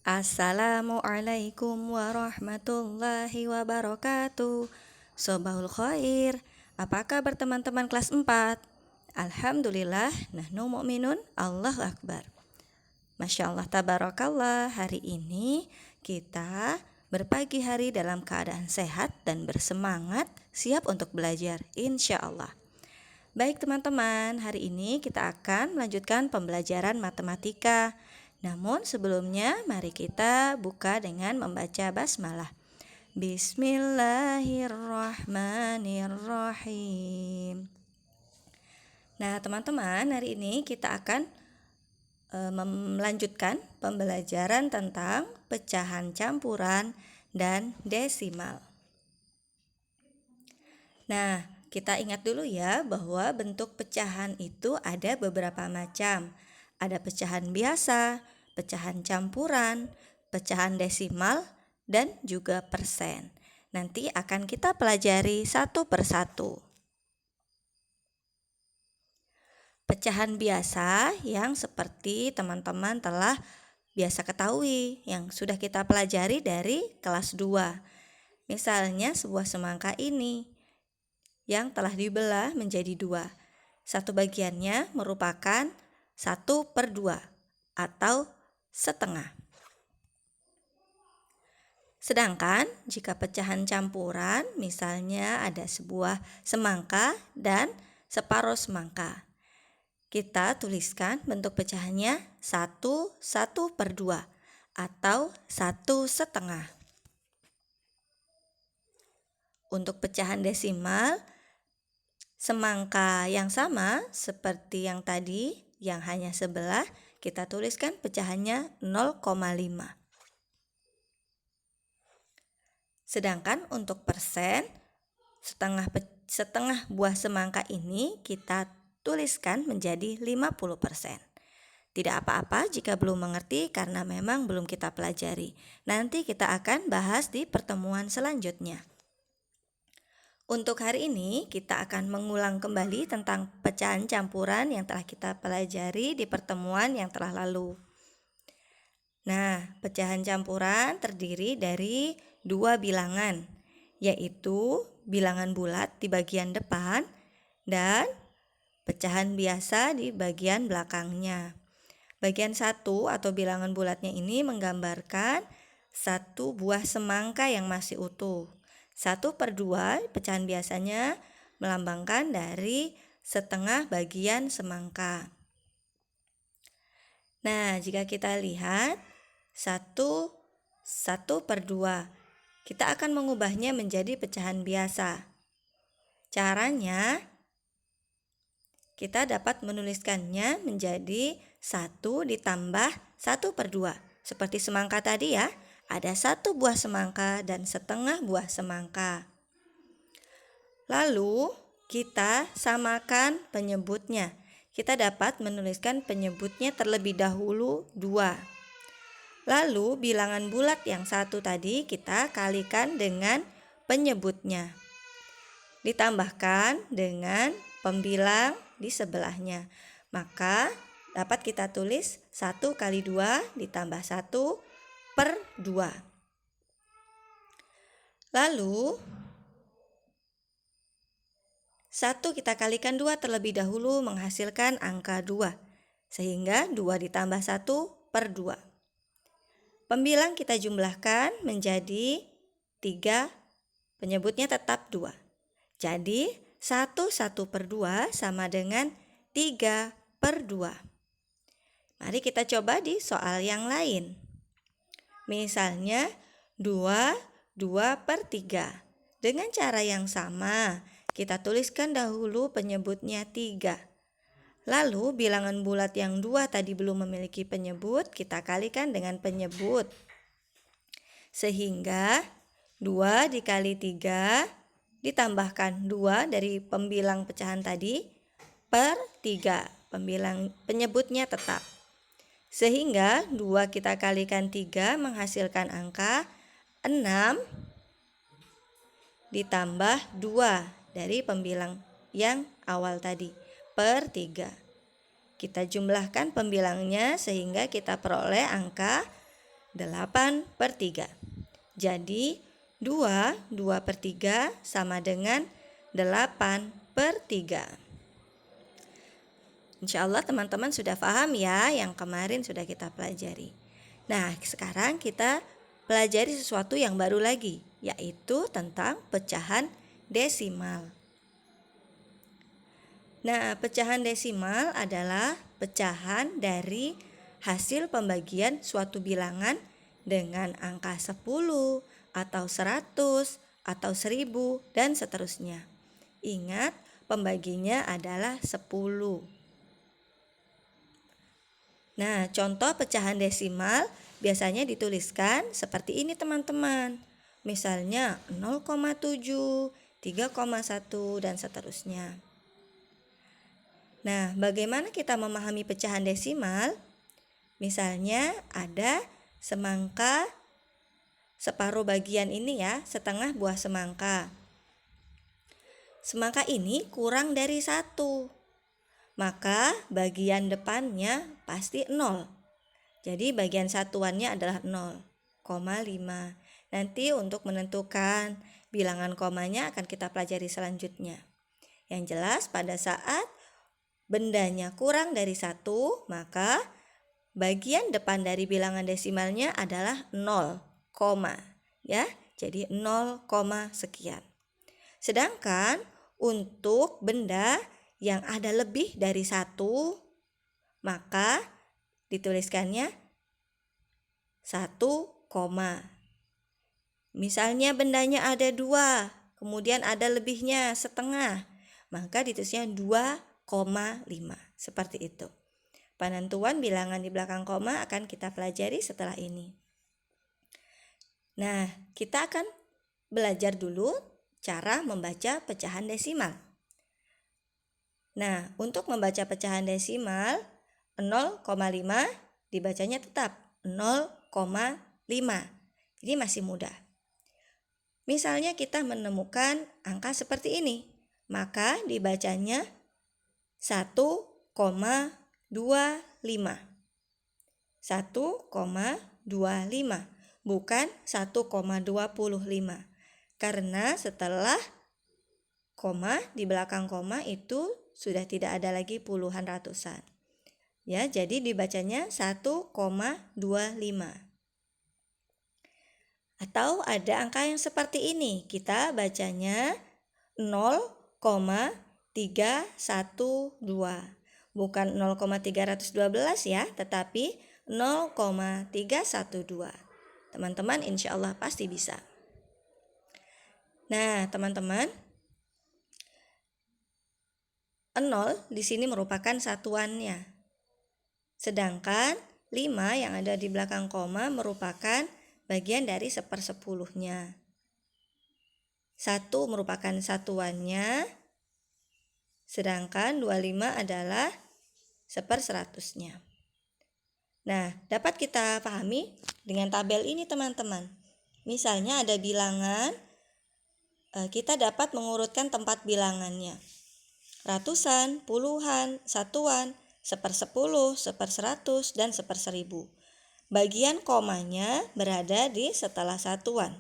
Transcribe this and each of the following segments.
Assalamualaikum warahmatullahi wabarakatuh. Sobahul khair. Apa kabar teman-teman kelas 4? Alhamdulillah, nahnu mu'minun, Allahu Akbar. Masya Allah, tabarakallah. Hari ini kita berpagi hari dalam keadaan sehat dan bersemangat, siap untuk belajar, insya Allah. Baik teman-teman, hari ini kita akan melanjutkan pembelajaran matematika. Namun sebelumnya mari kita buka dengan membaca basmalah. Bismillahirrahmanirrahim. Nah teman-teman, hari ini kita akan melanjutkan pembelajaran tentang pecahan campuran dan desimal. Nah, kita ingat dulu ya bahwa bentuk pecahan itu ada beberapa macam. Ada pecahan biasa, pecahan campuran, pecahan desimal, dan juga persen. Nanti akan kita pelajari satu persatu. Pecahan biasa yang seperti teman-teman telah biasa ketahui, yang sudah kita pelajari dari kelas 2. Misalnya sebuah semangka ini yang telah dibelah menjadi 2. Satu bagiannya merupakan 1/2 atau setengah. Sedangkan jika pecahan campuran, misalnya ada sebuah semangka dan separuh semangka, kita tuliskan bentuk pecahannya 1/2 atau 1/2. Untuk pecahan desimal, semangka yang sama seperti yang tadi, yang hanya sebelah, kita tuliskan pecahannya 0,5. Sedangkan untuk persen, setengah buah semangka ini kita tuliskan menjadi 50%. Tidak apa-apa jika belum mengerti karena memang belum kita pelajari. Nanti kita akan bahas di pertemuan selanjutnya. Untuk hari ini kita akan mengulang kembali tentang pecahan campuran yang telah kita pelajari di pertemuan yang telah lalu. Nah, pecahan campuran terdiri dari 2 bilangan, yaitu bilangan bulat di bagian depan dan pecahan biasa di bagian belakangnya. Bagian 1 atau bilangan bulatnya ini menggambarkan satu buah semangka yang masih utuh. 1/2 pecahan biasanya melambangkan dari setengah bagian semangka. Nah, jika kita lihat 1/2, kita akan mengubahnya menjadi pecahan biasa. Caranya, kita dapat menuliskannya menjadi 1 ditambah 1/2. Seperti semangka tadi ya, ada 1 buah semangka dan setengah buah semangka. Lalu kita samakan penyebutnya. Kita dapat menuliskan penyebutnya terlebih dahulu 2. Lalu bilangan bulat yang 1 tadi kita kalikan dengan penyebutnya. Ditambahkan dengan pembilang di sebelahnya. Maka dapat kita tulis 1 kali 2 ditambah 1/2. Lalu 1 kita kalikan 2 terlebih dahulu menghasilkan angka 2. Sehingga 2 ditambah 1/2. Pembilang kita jumlahkan menjadi 3, penyebutnya tetap 2. Jadi 1/2 sama dengan 3/2. Mari kita coba di soal yang lain. Misalnya 2/3. Dengan cara yang sama, kita tuliskan dahulu penyebutnya 3. Lalu bilangan bulat yang 2 tadi belum memiliki penyebut, kita kalikan dengan penyebut. Sehingga 2 dikali 3 ditambahkan 2 dari pembilang pecahan tadi per 3. Penyebutnya tetap. Sehingga 2 kita kalikan 3 menghasilkan angka 6 ditambah 2 dari pembilang yang awal tadi per 3. Kita jumlahkan pembilangnya sehingga kita peroleh angka 8/3. Jadi 2/3 sama dengan 8/3. Insya Allah teman-teman sudah paham ya yang kemarin sudah kita pelajari. Nah, sekarang kita pelajari sesuatu yang baru lagi, yaitu tentang pecahan desimal. Nah, pecahan desimal adalah pecahan dari hasil pembagian suatu bilangan dengan angka 10 atau 100 atau 1000 dan seterusnya. Ingat, pembaginya adalah 10. Nah, contoh pecahan desimal biasanya dituliskan seperti ini teman-teman. Misalnya 0,7, 3,1 dan seterusnya. Nah, bagaimana kita memahami pecahan desimal? Misalnya ada semangka separuh bagian ini ya, setengah buah semangka. Semangka ini kurang dari 1. Maka bagian depannya pasti 0. Jadi bagian satuannya adalah 0,5. Nanti untuk menentukan bilangan komanya akan kita pelajari selanjutnya. Yang jelas pada saat bendanya kurang dari 1, maka bagian depan dari bilangan desimalnya adalah 0, ya. Jadi 0, sekian. Sedangkan untuk benda yang ada lebih dari 1, maka dituliskannya 1, misalnya bendanya ada 2, kemudian ada lebihnya setengah, maka ditulisnya 2,5. Seperti itu. Penentuan bilangan di belakang koma akan kita pelajari setelah ini. Nah, kita akan belajar dulu cara membaca pecahan desimal. Nah, untuk membaca pecahan desimal 0,5 dibacanya tetap 0,5. Ini masih mudah. Misalnya kita menemukan angka seperti ini, maka dibacanya 1,25. 1,25 bukan 1,25. Karena setelah koma di belakang koma itu sudah tidak ada lagi puluhan ratusan. Ya, jadi dibacanya 1,25. Atau ada angka yang seperti ini, kita bacanya 0,312. Bukan 0,312 ya, tetapi 0,312. Teman-teman insya Allah pasti bisa. Nah, teman-teman, 0 di sini merupakan satuannya. Sedangkan 5 yang ada di belakang koma merupakan bagian dari 1/10-nya. 1 merupakan satuannya, sedangkan 25 adalah 1/100-nya. Nah, dapat kita pahami dengan tabel ini teman-teman. Misalnya ada bilangan, kita dapat mengurutkan tempat bilangannya. Ratusan, puluhan, satuan, 1/10, 1/100, dan 1/1000. Bagian komanya berada di setelah satuan.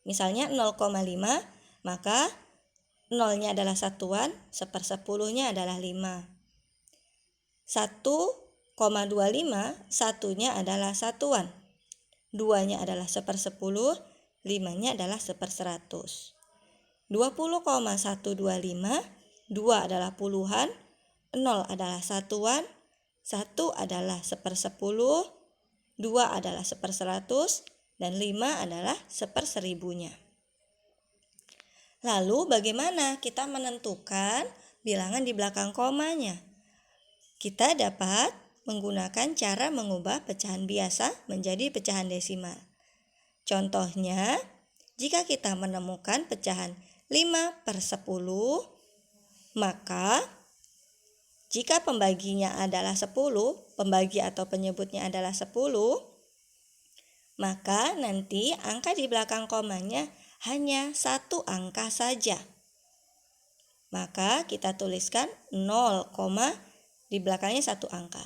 Misalnya 0,5, maka 0-nya adalah satuan, 1/10-nya adalah 5. 1,25, satunya adalah satuan. 2-nya adalah 1/10, 5-nya adalah 1/100. 20,125, 2 adalah puluhan, 0 adalah satuan, 1 adalah 1/10, 2 adalah 1/100, dan 5 adalah 1/1000-nya. Lalu bagaimana kita menentukan bilangan di belakang komanya? Kita dapat menggunakan cara mengubah pecahan biasa menjadi pecahan desimal. Contohnya, jika kita menemukan pecahan 5/10, maka jika pembaginya adalah 10, pembagi atau penyebutnya adalah 10, maka nanti angka di belakang komanya hanya satu angka saja. Maka kita tuliskan 0, di belakangnya satu angka.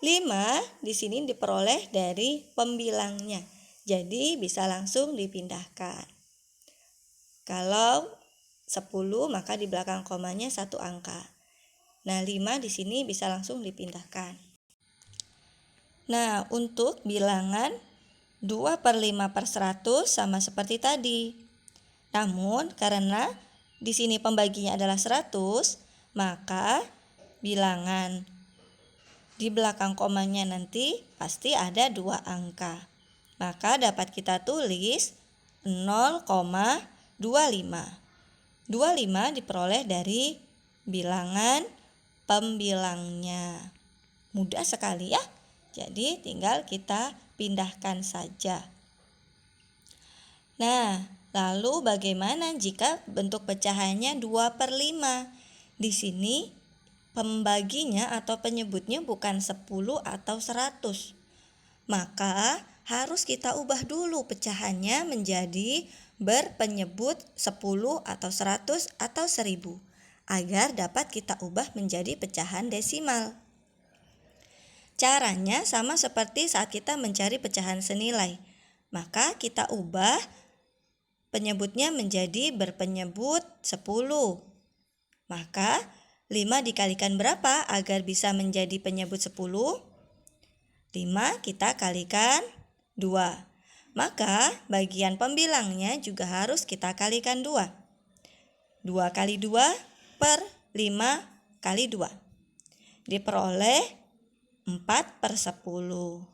5 di sini diperoleh dari pembilangnya. Jadi bisa langsung dipindahkan. Kalau 10 maka di belakang komanya 1 angka. Nah, 5 di sini bisa langsung dipindahkan. Nah, untuk bilangan 2/5/100 sama seperti tadi. Namun, karena di sini pembaginya adalah 100, maka bilangan di belakang komanya nanti pasti ada 2 angka. Maka dapat kita tulis 0,25. 25 diperoleh dari bilangan pembilangnya. Mudah sekali ya. Jadi tinggal kita pindahkan saja. Nah, lalu bagaimana jika bentuk pecahannya 2/5? Di sini pembaginya atau penyebutnya bukan 10 atau 100. Maka harus kita ubah dulu pecahannya menjadi berpenyebut 10 atau 100 atau 1000 agar dapat kita ubah menjadi pecahan desimal. Caranya sama seperti saat kita mencari pecahan senilai. Maka kita ubah penyebutnya menjadi berpenyebut 10. Maka 5 dikalikan berapa agar bisa menjadi penyebut 10? 5 kita kalikan 2. Maka bagian pembilangnya juga harus kita kalikan 2. 2 kali 2 per 5 kali 2. Diperoleh 4/10.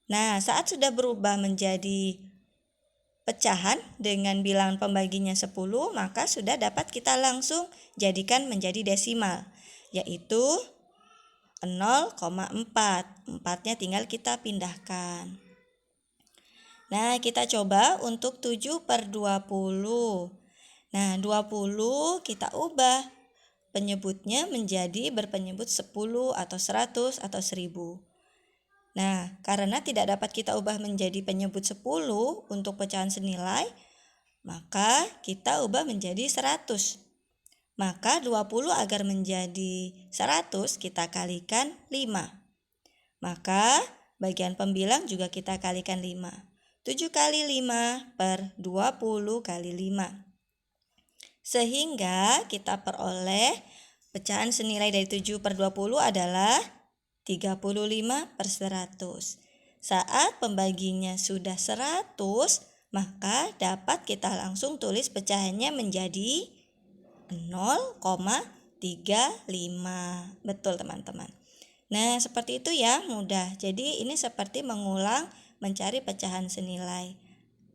Nah, saat sudah berubah menjadi pecahan dengan bilangan pembaginya 10, maka sudah dapat kita langsung jadikan menjadi desimal, yaitu 0,4. 4-nya tinggal kita pindahkan. Nah, kita coba untuk 7/20. Nah, 20 kita ubah penyebutnya menjadi berpenyebut 10 atau 100 atau 1000. Nah, karena tidak dapat kita ubah menjadi penyebut 10 untuk pecahan senilai, maka kita ubah menjadi 100. Maka 20 agar menjadi 100 kita kalikan 5. Maka bagian pembilang juga kita kalikan 5. 7 kali 5 per 20 kali 5. Sehingga kita peroleh pecahan senilai dari 7/20 adalah 35/100. Saat pembaginya sudah 100, maka dapat kita langsung tulis pecahannya menjadi 0,35. Betul teman-teman. Nah, seperti itu ya, mudah. Jadi ini seperti mengulang mencari pecahan senilai.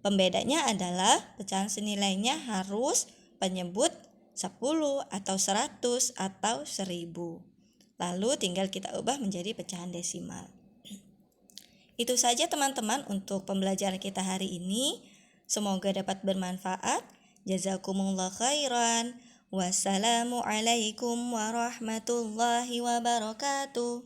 Pembedanya adalah pecahan senilainya harus penyebut 10 atau 100 atau 1000. Lalu tinggal kita ubah menjadi pecahan desimal. Itu saja teman-teman untuk pembelajaran kita hari ini. Semoga dapat bermanfaat. Jazakumullah khairan. Wassalamualaikum warahmatullahi wabarakatuh.